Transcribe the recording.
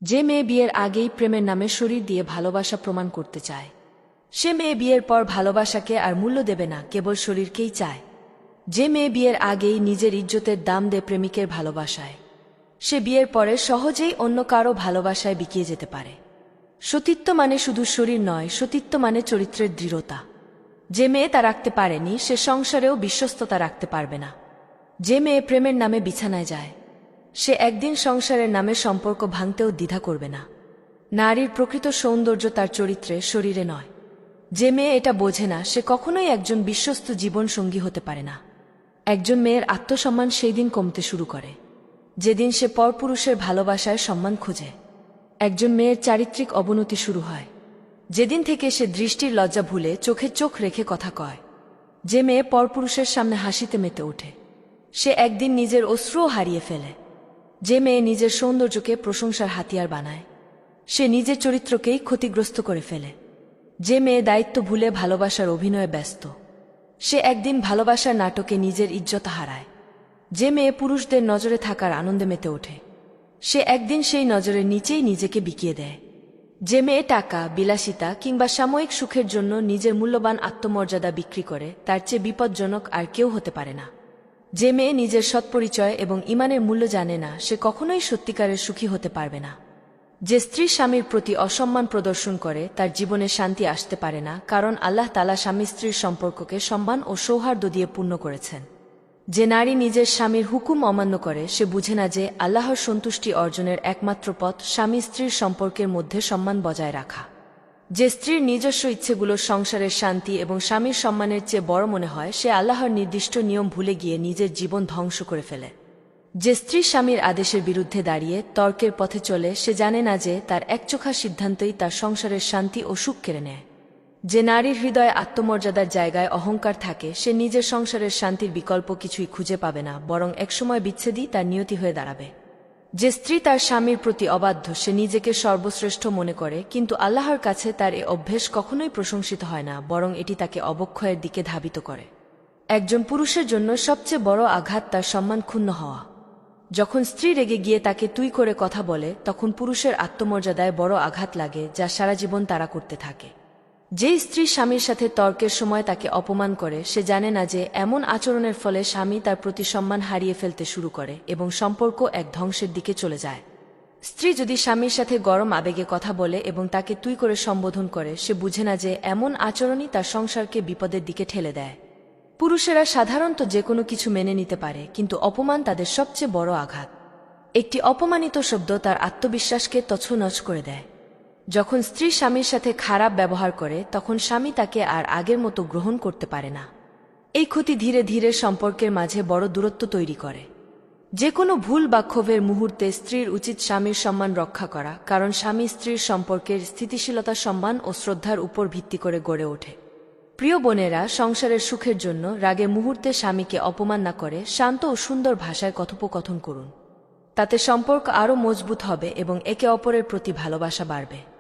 যে মেয়ে বিয়ের আগেই প্রেমের নামে শরীর দিয়ে ভালোবাসা প্রমাণ করতে চায়, সে মেয়ে বিয়ের পর ভালোবাসাকে আর মূল্য দেবে না, কেবল শরীরকেই চায়। যে মেয়ে বিয়ের আগেই নিজের ইজ্জতের দাম দেয় প্রেমিকের ভালোবাসায়, সে বিয়ের পরে সহজেই অন্য কারো ভালোবাসায় বিকিয়ে যেতে পারে। সতীত্ব মানে শুধু শরীর নয়, সতীত্ব মানে চরিত্রের দৃঢ়তা। যে মেয়ে তা রাখতে পারেনি, সে সংসারেও বিশ্বস্ততা রাখতে পারবে না। যে মেয়ে প্রেমের নামে বিছানায় যায়, সে একদিন সংসারের নামে সম্পর্ক ভাঙতেও দ্বিধা করবে না। নারীর প্রকৃত সৌন্দর্য তার চরিত্রে, শরীরে নয়। যে মেয়ে এটা বোঝে না, সে কখনোই একজন বিশ্বস্ত জীবন সঙ্গী হতে পারে না। একজন মেয়ের আত্মসম্মান সেই দিন কমতে শুরু করে যেদিন সে পরপুরুষের ভালোবাসায় সম্মান খোঁজে। একজন মেয়ের চারিত্রিক অবনতি শুরু হয় যেদিন থেকে সে দৃষ্টির লজ্জা ভুলে চোখে চোখ রেখে কথা কয়। যে মেয়ে পরপুরুষের সামনে হাসিতে মেতে ওঠে, সে একদিন নিজের অশ্রুও হারিয়ে ফেলে। যে মেয়ে নিজের সৌন্দর্যকে প্রশংসার হাতিয়ার বানায়, সে নিজের চরিত্রকেই ক্ষতিগ্রস্ত করে ফেলে। যে মেয়ে দায়িত্ব ভুলে ভালোবাসার অভিনয়ে ব্যস্ত, সে একদিন ভালোবাসার নাটকে নিজের ইজ্জত হারায়। যে মেয়ে পুরুষদের নজরে থাকার আনন্দে মেতে ওঠে, সে একদিন সেই নজরের নিচেই নিজেকে বিকিয়ে দেয়। যে মেয়ে টাকা, বিলাসিতা কিংবা সাময়িক সুখের জন্য নিজের মূল্যবান আত্মমর্যাদা বিক্রি করে, তার চেয়ে বিপজ্জনক আর কেউ হতে পারে না। যে মেয়ে নিজের সৎপরিচয় এবং ঈমানের মূল্য জানে না, সে কখনোই সত্যিকারের সুখী হতে পারবে না। যে স্ত্রী স্বামীর প্রতি অসম্মান প্রদর্শন করে, তার জীবনে শান্তি আসতে পারে না, কারণ আল্লাহ তাআলা স্বামী স্ত্রীর সম্পর্ককে সম্মান ও সৌহার্দ্য দিয়ে পূর্ণ করেছেন। যে নারী নিজের স্বামীর হুকুম অমান্য করে, সে বুঝে না যে আল্লাহর সন্তুষ্টি অর্জনের একমাত্র পথ স্বামী স্ত্রীর সম্পর্কের মধ্যে সম্মান বজায় রাখা। যে স্ত্রীর নিজস্ব ইচ্ছেগুলো সংসারের শান্তি এবং স্বামীর সম্মানের চেয়ে বড় মনে হয়, সে আল্লাহর নির্দিষ্ট নিয়ম ভুলে গিয়ে নিজের জীবন ধ্বংস করে ফেলে। যে স্ত্রী স্বামীর আদেশের বিরুদ্ধে দাঁড়িয়ে তর্কের পথে চলে, সে জানে না যে তার একচোখা সিদ্ধান্তই তার সংসারের শান্তি ও সুখ কেড়ে নেয়। যে নারীর হৃদয়ে আত্মমর্যাদার জায়গায় অহংকার থাকে, সে নিজের সংসারের শান্তির বিকল্প কিছুই খুঁজে পাবে না, বরং একসময় বিচ্ছেদই তার নিয়তি হয়ে দাঁড়াবে। যে স্ত্রী তার স্বামীর প্রতি অবাধ্য, সে নিজেকে সর্বশ্রেষ্ঠ মনে করে, কিন্তু আল্লাহর কাছে তার এ অভ্যেস কখনোই প্রশংসিত হয় না, বরং এটি তাকে অবক্ষয়ের দিকে ধাবিত করে। একজন পুরুষের জন্য সবচেয়ে বড় আঘাত তার সম্মান ক্ষুণ্ণ হওয়া। যখন স্ত্রী রেগে গিয়ে তাকে তুই করে কথা বলে, তখন পুরুষের আত্মমর্যাদায় বড় আঘাত লাগে, যা সারা জীবন তাড়া করতে থাকে। যে স্ত্রী স্বামীর সাথে তর্কের সময় তাকে অপমান করে, সে জানে না যে এমন আচরণের ফলে স্বামী তার প্রতি সম্মান হারিয়ে ফেলতে শুরু করে এবং সম্পর্ক এক ধ্বংসের দিকে চলে যায়। স্ত্রী যদি স্বামীর সাথে গরম আবেগে কথা বলে এবং তাকে তুই করে সম্বোধন করে, সে বুঝে না যে এমন আচরণই তার সংসারকে বিপদের দিকে ঠেলে দেয়। পুরুষেরা সাধারণত যে কোনো কিছু মেনে নিতে পারে, কিন্তু অপমান তাদের সবচেয়ে বড় আঘাত। একটি অপমানিত শব্দ তার আত্মবিশ্বাসকে তছনছ করে দেয়। যখন স্ত্রী স্বামীর সাথে খারাপ ব্যবহার করে, তখন স্বামী তাকে আর আগের মতো গ্রহণ করতে পারে না। এই ক্ষতি ধীরে ধীরে সম্পর্কের মাঝে বড় দূরত্ব তৈরি করে। যে কোনো ভুল বা ক্ষোভের মুহূর্তে স্ত্রীর উচিত স্বামীর সম্মান রক্ষা করা, কারণ স্বামী স্ত্রীর সম্পর্কের স্থিতিশীলতা সম্মান ও শ্রদ্ধার উপর ভিত্তি করে গড়ে ওঠে। প্রিয় বোনেরা, সংসারের সুখের জন্য রাগে মুহূর্তে স্বামীকে অপমান না করে শান্ত ও সুন্দর ভাষায় কথোপকথন করুন। তাতে সম্পর্ক আরও মজবুত হবে এবং একে অপরের প্রতি ভালোবাসা বাড়বে।